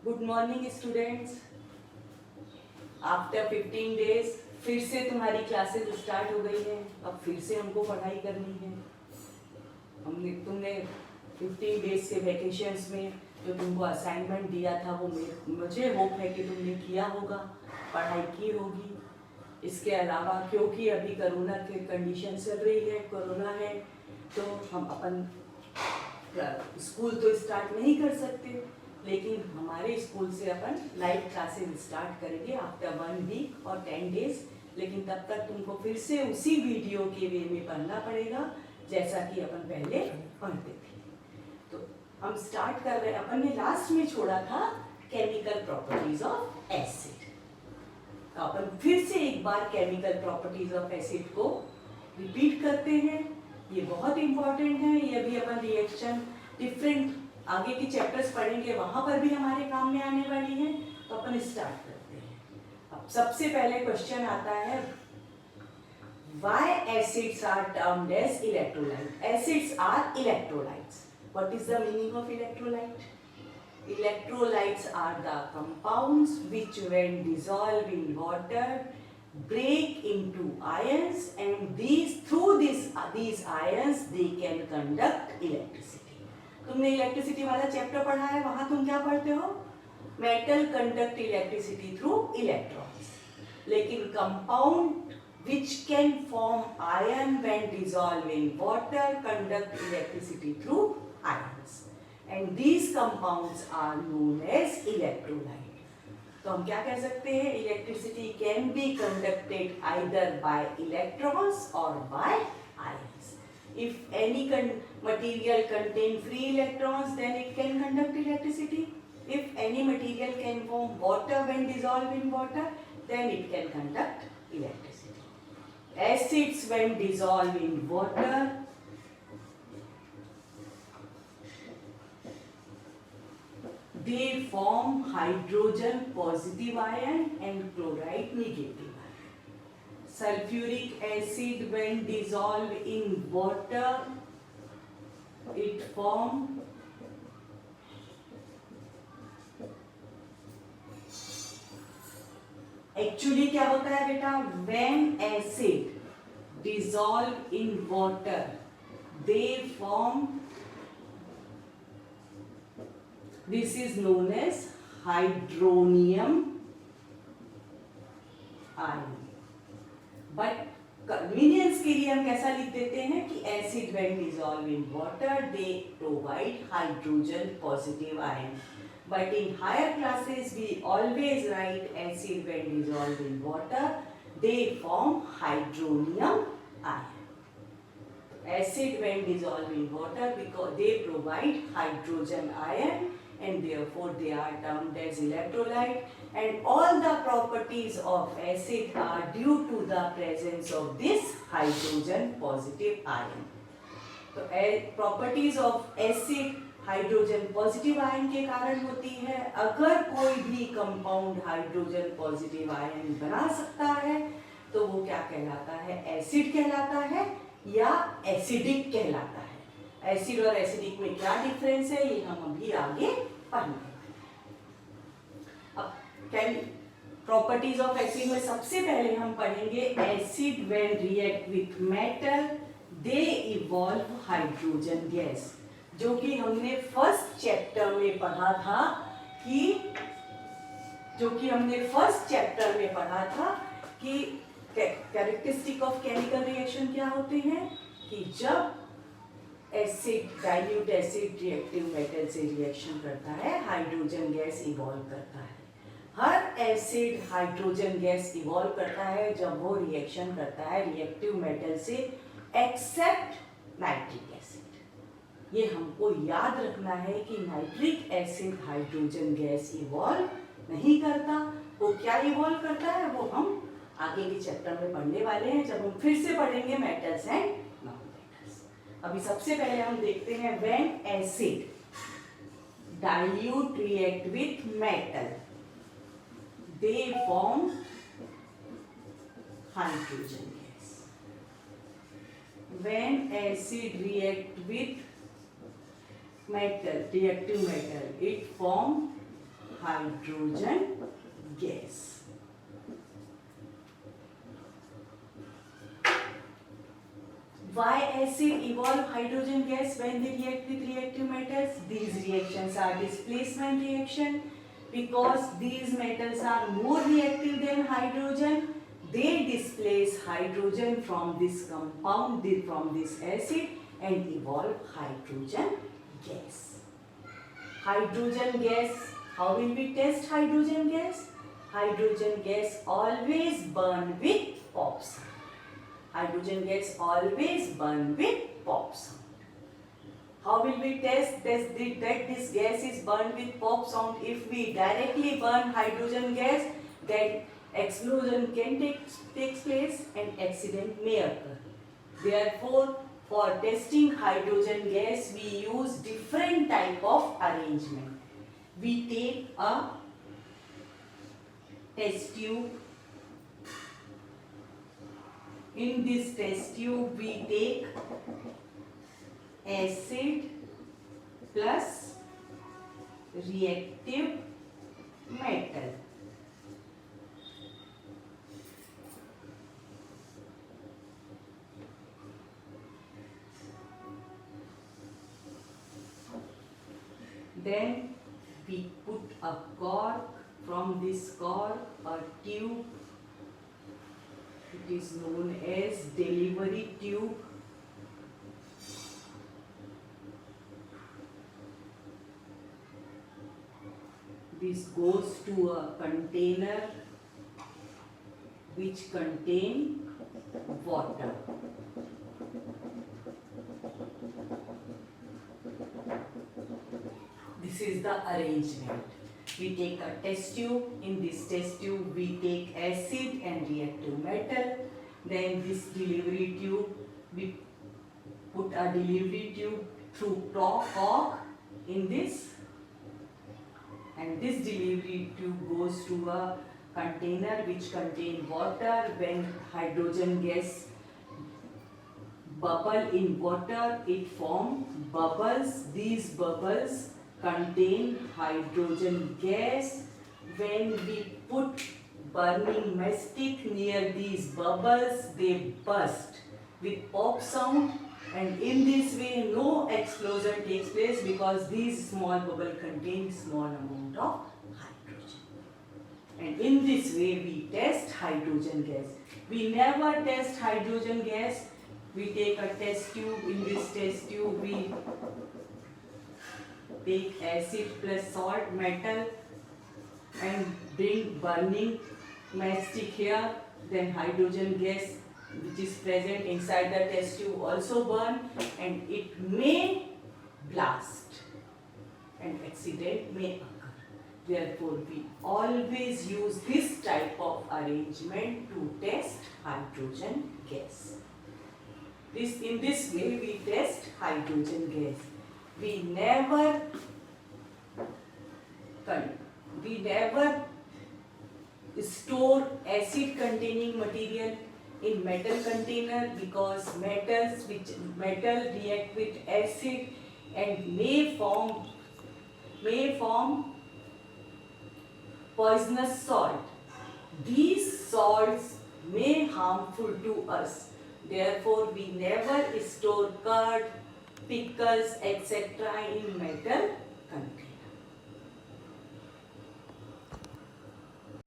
Good morning students. After 15 days फिर से तुम्हारी क्लासेस स्टार्ट हो गई हैं। अब फिर से हमको पढ़ाई करनी है। तुमने 15 डेज से वेकेशंस में जो तुमको असाइनमेंट दिया था वो मुझे होप है कि तुमने किया होगा, पढ़ाई की होगी। इसके अलावा क्योंकि अभी कोरोना के कंडीशन चल रही है, कोरोना है, तो हम अपन स्कूल तो स्टार्ट नहीं कर सकते, लेकिन हमारे स्कूल से अपन लाइव क्लासेस स्टार्ट करेंगे आफ्टर 1 वीक और 10 डेज। लेकिन तब तक तुमको फिर से उसी वीडियो के वे में पढ़ना पड़ेगा जैसा कि अपन पहले पढ़ते थे। तो हम स्टार्ट कर रहे हैं। अपन ने लास्ट में छोड़ा था केमिकल प्रॉपर्टीज ऑफ एसिड। तो अपन फिर से एक बार केमिकल प्रॉपर्टीज ऑफ एसिड को रिपीट करते हैं। ये बहुत इंपॉर्टेंट है। ये भी अपन रिएक्शन डिफरेंट आगे के चैप्टर्स पढ़ेंगे, वहां पर भी हमारे काम में आने वाली है। तो अपन स्टार्ट करते हैं। अब सबसे पहले क्वेश्चन आता है, why acids are termed as electrolyte? Acids are electrolytes. What is the meaning of electrolyte? Electrolytes are the compounds which when dissolved in water break into ions, and through these ions they can conduct electricity. तुमने electricity वाला chapter पढ़ा है, वहां तुम क्या पढ़ते हो? Metal conduct electricity through electrons. लेकिन compound which can form ion when dissolved in water conduct electricity through ions, and these compounds are known as electrolyte. तो हम क्या कह सकते हैं? Electricity can be conducted either by electrons और by ions. If any material contain free electrons, then it can conduct electricity. If any material can form water when dissolved in water, then it can conduct electricity. Acids when dissolved in water they form hydrogen positive ion and chloride negative ion. Sulfuric acid when dissolved in water it form actually क्या होता है बेटा? when acid dissolve in water they form, this is known as hydronium ion. But convenience के लिए हम कैसा लिख देते हैं कि acid when dissolve in water they provide hydrogen positive ion. But in higher classes we always write acid when dissolve in water they form hydronium ion. Acid when dissolved in water because they provide hydrogen ion, and therefore they are termed as electrolyte, and all the properties of acid are due to the presence of this hydrogen positive ion. तो properties of acid hydrogen positive ion के कारण होती है. अगर कोई भी compound hydrogen positive ion बना सकता है तो वो क्या कहलाता है? एसिड कहलाता है या एसिडिक कहलाता है. एसिड और एसिडिक में क्या डिफरेंस है ये हम अभी आगे पढ़ेंगे. अब प्रॉपर्टीज ऑफ एसिड में सबसे पहले हम पढ़ेंगे acid when react with metal they evolve hydrogen gas, जो कि हमने फर्स्ट चैप्टर में पढ़ा था कि कैरेक्टरिस्टिक ऑफ केमिकल रिएक्शन क्या होते हैं कि जब acid dilute acid reactive metal से रिएक्शन करता है हाइड्रोजन गैस इवॉल्व करता है. हर एसिड हाइड्रोजन गैस इवॉल्व करता है जब वो रिएक्शन करता है रिएक्टिव मेटल से, एक्सेप्ट नाइट्रिक एसिड. ये हमको याद रखना है कि nitric acid hydrogen gas evolve नहीं करता. वो क्या इवॉल्व करता है वो हम आगे के चैप्टर में पढ़ने वाले हैं जब हम फिर से पढ़ेंगे मेटल्स एंड नॉन मेटल्स. अभी सबसे पहले हम देखते हैं when acid dilute react with metal they form hydrogen gas. When acid react with metal, reactive metal, it form hydrogen gas. Why acid evolve hydrogen gas when they react with reactive metals? These reactions are displacement reaction. Because these metals are more reactive than hydrogen, they displace hydrogen from this compound, from this acid, and evolve hydrogen gas. Hydrogen gas, how will we test hydrogen gas? Hydrogen gas always burn with pop sound. Hydrogen gas always burn with pop sound. How will we test that this gas is burned with pop sound? If we directly burn hydrogen gas, that explosion can take place and accident may occur. Therefore, for testing hydrogen gas, we use different type of arrangement. We take a test tube. In this test tube, we take acid plus reactive metal. Then we put a cork. From this cork, a tube. It is known as delivery tube. This goes to a container which contain water. This is the arrangement. We take a test tube. In this test tube, we take acid and reactive metal. Then this delivery tube, we put a delivery tube through cork in this. And this delivery tube goes to a container which contain water. When hydrogen gas bubble in water, it forms bubbles. These bubbles contain hydrogen gas. When we put burning mastic near these bubbles, they burst with pop sound, and in this way no explosion takes place because these small bubbles contain small amount of hydrogen. And in this way we test hydrogen gas. We never test hydrogen gas. We take a test tube. In this test tube we take acid plus salt metal and bring burning mastic here. Then hydrogen gas which is present inside the test tube also burn, and it may blast and accident may occur. Therefore, we always use this type of arrangement to test hydrogen gas. In this way we test hydrogen gas. We never store acid containing material in metal container, because metal react with acid and may form poisonous salt. These salts may harmful to us. Therefore, we never store curd, pickles, etc. in metal